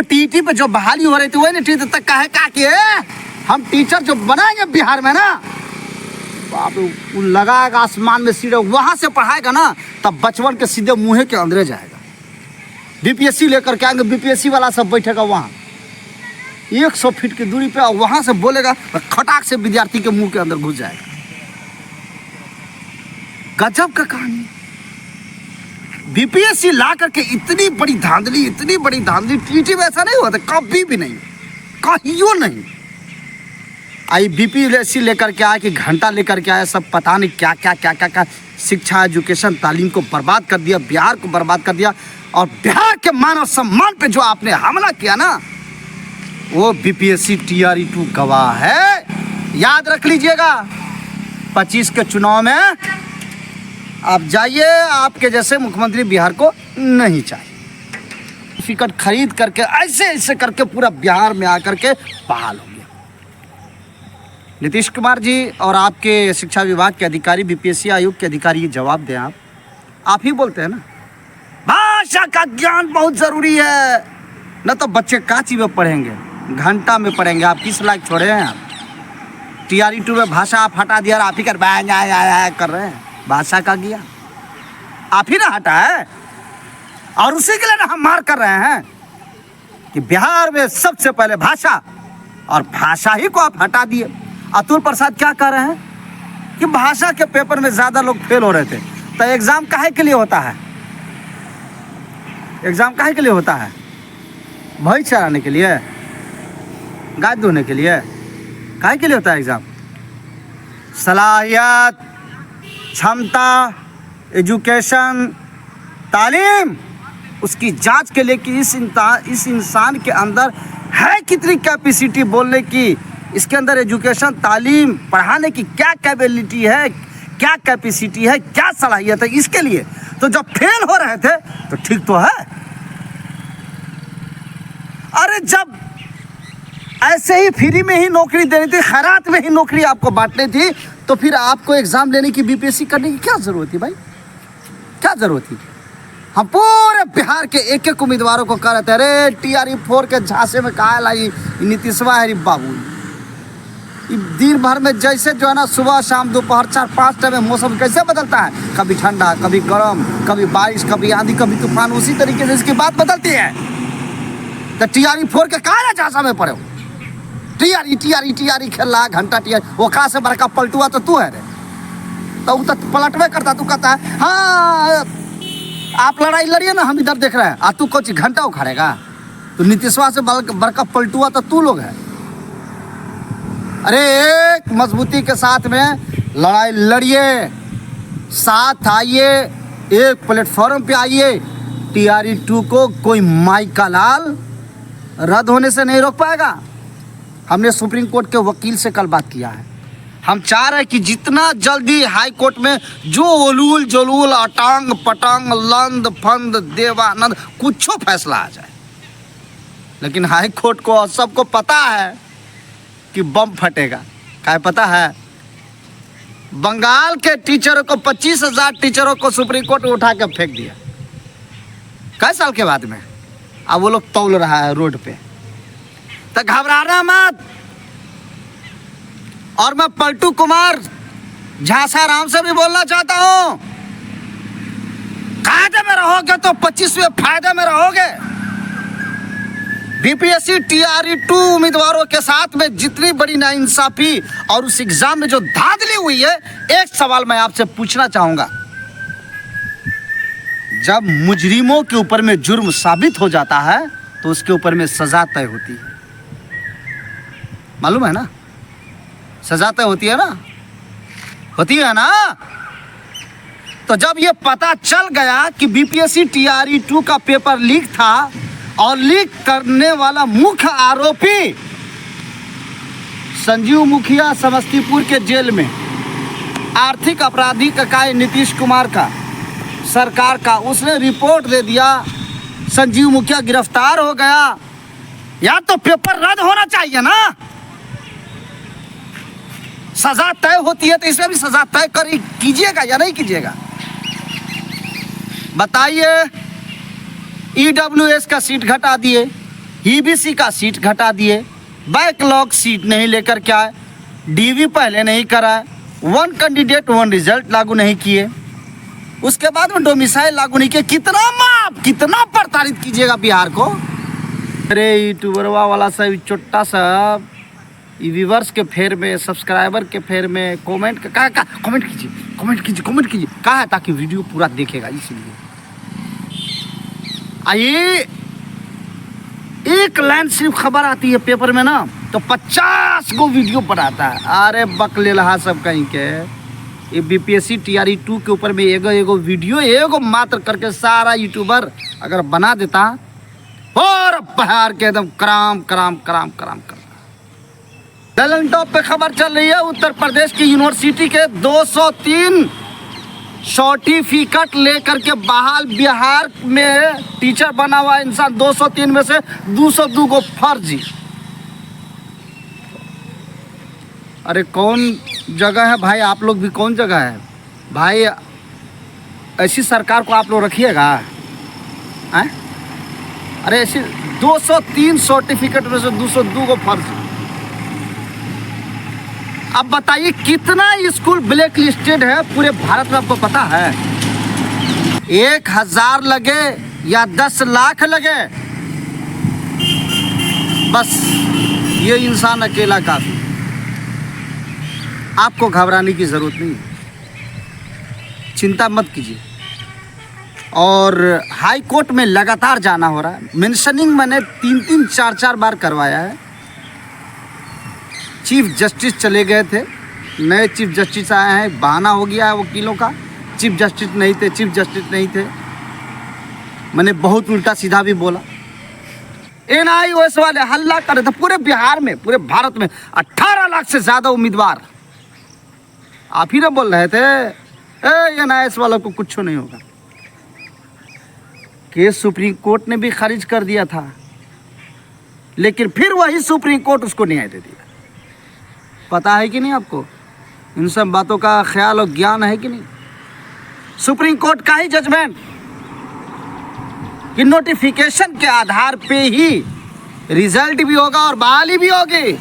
TT पे जो बहाली हो रही थी वही नहीं टीटी तक कहे का कि हम टीचर जो बनाएंगे बिहार में ना, बाप वो लगाएगा आसमान में सीधे वहां से पढ़ाएगा ना, तब बचपन के सीधे मुँह के अंदर जाएगा। बीपीएससी लेकर के आएंगे, बीपीएससी वाला सब बैठेगा वहाँ 100 फीट की दूरी पे, और वहां से बोलेगा खटाक से विद्यार्थी के मुंह के अंदर घुस जाएगा। गजब का कहानी। बीपीएससी ला करके इतनी बड़ी धांधली टीटी में ऐसा नहीं होता कभी भी नहीं, कहियो नहीं। आई बीपीएससी लेकर के आया कि घंटा लेकर के आया, सब पता नहीं क्या क्या क्या क्या क्या शिक्षा एजुकेशन तालीम को बर्बाद कर दिया, बिहार को बर्बाद कर दिया। और बिहार के मान और सम्मान पे जो आपने हमला किया ना, वो बीपीएससी TRE 2 गवाह है। याद रख लीजिएगा, 25 के चुनाव में आप जाइए, आपके जैसे मुख्यमंत्री बिहार को नहीं चाहिए। टिकट खरीद करके ऐसे करके पूरा बिहार में आकर के बहाल हो गया। नीतीश कुमार जी और आपके शिक्षा विभाग के अधिकारी, बीपीएससी आयोग के अधिकारी, ये जवाब दें। आप ही बोलते हैं ना, भाषा का ज्ञान बहुत जरूरी है, न तो बच्चे का चीज में पढ़ेंगे, घंटा में पढ़ेंगे। आप किस लायक छोड़े हैं? आप TRE 2 में भाषा आप हटा दिया, आप ही कर रहे हैं। भाषा का ज्ञान आप ही ना हटा है, और उसी के लिए ना हम मार कर रहे हैं कि बिहार में सबसे पहले भाषा, और भाषा ही को आप हटा दिए। अतुल प्रसाद क्या कह रहे हैं कि भाषा के पेपर में ज्यादा लोग फेल हो रहे थे, तो एग्जाम काहे के लिए होता है? एग्जाम काहे के लिए होता है? भई चराने के लिए, गाय धोने के लिए, काहे के लिए होता है एग्जाम? सलाहियत, क्षमता, एजुकेशन, तालीम, उसकी जांच के लिए कि इस इंसान के अंदर है कितनी कैपेसिटी बोलने की, इसके अंदर एजुकेशन तालीम पढ़ाने की क्या कैपेबिलिटी है, क्या कैपेसिटी है, क्या सलाहियत है, इसके लिए। तो जब फेल हो रहे थे तो ठीक तो है। अरे जब ऐसे ही फ्री में ही नौकरी देनी थी, खैरात में ही नौकरी आपको बांटनी थी, तो फिर आपको एग्जाम लेने की, बीपीएससी करने की क्या जरूरत थी भाई? क्या जरूरत थी? हम पूरे बिहार के एक एक उम्मीदवारों को कह रहे थे, अरे TRE 4 के झांसे में कहा लाई नीतीशवा है बाबू। दिन भर में जैसे जो है ना, सुबह शाम दोपहर 4-5 टाइम में मौसम कैसे बदलता है, कभी ठंडा, कभी गर्म, कभी बारिश, कभी आंधी, कभी तूफान, उसी तरीके से इसकी बात बदलती है। तो TRE 4 के कहा झांसा में पड़े हो? TRE खेल रहा घंटा TRE, वो कहा से बड़का पलटुआ तो तू है रे। तो वो तो पलटवे करता, तू कहता है हाँ आप लड़ाई लड़िए ना, हम इधर देख रहे हैं, तू कुछ घंटा उखाड़ेगा? तो नीतीशवा से बड़का पलटुआ तो तू लोग है। अरे एक मजबूती के साथ में लड़ाई लड़िए, साथ आइए, एक प्लेटफॉर्म पे आइए। TRE 2 को कोई माई का लाल रद्द होने से नहीं रोक पाएगा। हमने सुप्रीम कोर्ट के वकील से कल बात किया है। हम चाह रहे हैं कि जितना जल्दी हाई कोर्ट में जो उलूल जलूल अटांग पटांग लंद फंद देवानंद कुछ फैसला आ जाए, लेकिन हाई कोर्ट को सबको पता है कि बम फटेगा। क्या पता है? बंगाल के टीचरों को 25,000 टीचरों को सुप्रीम कोर्ट में उठा के फेंक दिया कई साल के बाद में। अब वो लोग तौल रहा है रोड पे, तो घबराना मत। और मैं पलटू कुमार झांसाराम से भी बोलना चाहता हूं, कायदे में रहोगे तो 25वें फायदे में रहोगे। बीपीएससी TRE 2 उम्मीदवारों के साथ में जितनी बड़ी नाइंसाफी और उस एग्जाम में जो धांधली हुई है, एक सवाल मैं आपसे पूछना चाहूंगा। जब मुजरिमों के ऊपर में जुर्म साबित हो जाता है तो उसके ऊपर में सजा तय होती है, मालूम है ना? सजा तय होती है ना, होती है ना? तो जब ये पता चल गया कि बीपीएससी TRE 2 का पेपर लीक था और लीक करने वाला मुख्य आरोपी संजीव मुखिया समस्तीपुर के जेल में, आर्थिक अपराधी इकाई नीतीश कुमार का सरकार का, उसने रिपोर्ट दे दिया, संजीव मुखिया गिरफ्तार हो गया। या तो पेपर रद्द होना चाहिए ना, सजा तय होती है तो इसमें भी सजा तय कीजिएगा या नहीं कीजिएगा? बताइए। EWS का सीट घटा दिए, ईबीसी का सीट घटा दिए, बैकलॉग सीट नहीं लेकर के आए, डीवी पहले नहीं कराए, 1 कैंडिडेट 1 रिजल्ट लागू नहीं किए, उसके बाद में डोमिसाइल लागू नहीं किए। कितना माप, कितना प्रताड़ित कीजिएगा बिहार को। अरे यूट्यूबरवा वाला सब छोटा सा व्यूवर्स के फेर में, सब्सक्राइबर के फेर में कमेंट का कमेंट कीजिए, कमेंट कीजिए, कमेंट कीजिए, कहा है ताकि वीडियो पूरा देखेगा, इसलिए आइए। एक लाइन सिर्फ खबर आती है पेपर में ना तो 50 को वीडियो बनाता है। अरे बकले लहा सब कहीं के, ये बीपीएससी टीआरई 2 के ऊपर में एगो वीडियो एगो मात्र करके सारा यूट्यूबर अगर बना देता और बिहार के एकदम कराम कराम कराम कराम कर। दलन टॉप पे खबर चल रही है, उत्तर प्रदेश की यूनिवर्सिटी के 203 सर्टिफिकेट लेकर के बहाल बिहार में टीचर बना हुआ इंसान 203 में से 202 को फर्जी। अरे कौन जगह है भाई, आप लोग भी कौन जगह है भाई, ऐसी सरकार को आप लोग रखिएगा। अरे ऐसी 203 सर्टिफिकेट में से 202 को फर्जी। अब बताइए कितना स्कूल ब्लैक लिस्टेड है पूरे भारत में, आपको पता है? 1000 लगे या 10 लाख लगे, बस ये इंसान अकेला काफी। आपको घबराने की जरूरत नहीं, चिंता मत कीजिए। और हाई कोर्ट में लगातार जाना हो रहा है, मेंशनिंग मैंने 3-3 4-4 बार करवाया है। चीफ जस्टिस चले गए थे, नए चीफ जस्टिस आए हैं, बहाना हो गया है वकीलों का, चीफ जस्टिस नहीं थे, चीफ जस्टिस नहीं थे। मैंने बहुत उल्टा सीधा भी बोला। एनआईओएस वाले हल्ला कर रहे थे पूरे बिहार में, पूरे भारत में 18 लाख से ज़्यादा उम्मीदवार। आप ही ना बोल रहे थे एनआईओएस वालों को कुछ नहीं होगा। केस सुप्रीम कोर्ट ने भी खारिज कर दिया था, लेकिन फिर वही सुप्रीम कोर्ट उसको न्याय दे दिया। पता है कि नहीं आपको? इन सब बातों का ख्याल और ज्ञान है कि नहीं? सुप्रीम कोर्ट का ही जजमेंट कि नोटिफिकेशन के आधार पे ही रिजल्ट भी होगा और बहाली भी होगी।